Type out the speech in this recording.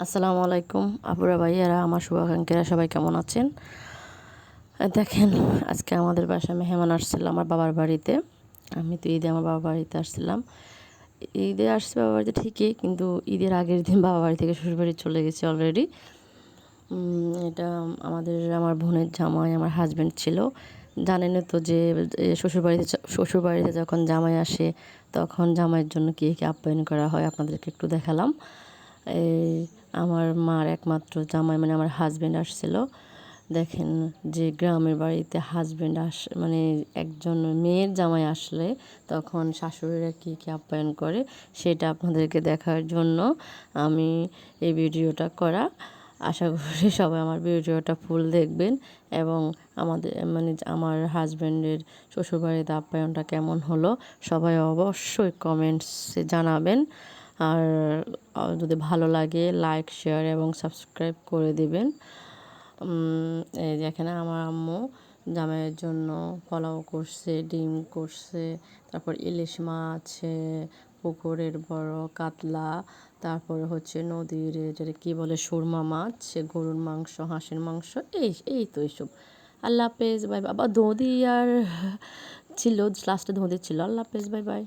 আসসালামু আলাইকুম আপুরা ভাইয়ারা, আমার শুভাকাঙ্ক্ষীরা সবাই কেমন আছেন? দেখেন, আজকে আমাদের বাসায় মেহমান আসছিল আমার বাবার বাড়িতে। আমি তো ঈদে আমার বাবার বাড়িতে আসছিলাম। ঈদে আসছি বাবার বাড়িতে ঠিকই, কিন্তু ঈদের আগের দিন বাবা বাড়ি থেকে শ্বশুরবাড়ি চলে গেছি অলরেডি। এটা আমার বোনের জামাই, আমার হাজব্যান্ড ছিল। জানেনই তো যে শ্বশুরবাড়িতে যখন জামাই আসে তখন জামাইয়ের জন্য কী কী আপ্যায়ন করা হয় আপনাদেরকে একটু দেখালাম। এই আমার মার একমাত্র জামাই মানে আমার হাজব্যান্ড আসছিল। দেখেন, যে গ্রামের বাড়িতে মানে একজন মেয়ের জামাই আসলে তখন শাশুড়িরা কী কী আপ্যায়ন করে সেটা আপনাদেরকে দেখার জন্য আমি এই ভিডিওটা করা। আশা করি সবাই আমার ভিডিওটা ফুল দেখবেন এবং আমার হাজব্যান্ডের শ্বশুরবাড়িতে আপ্যায়নটা কেমন হলো সবাই অবশ্যই কমেন্টসে জানাবেন। আর যদি ভালো লাগে লাইক, শেয়ার এবং সাবস্ক্রাইব করে দিবেন। এই যে এখানে আমার আম্মু জামাইয়ের জন্য পোলাও করছে, ডিম করছে, তারপর ইলিশ মাছ, পুকুরের বড় কাতলা, তারপরে হচ্ছে নদীর যেটা কী বলে সুরমা মাছ, গরুর মাংস, হাঁসের মাংস, এই তো এইসব। আল্লাহ হাফেজ, বাই বাই। আবার দধি আর ছিল, লাস্টে দধি ছিল। আল্লাহ হাফেজ, বাই বাই।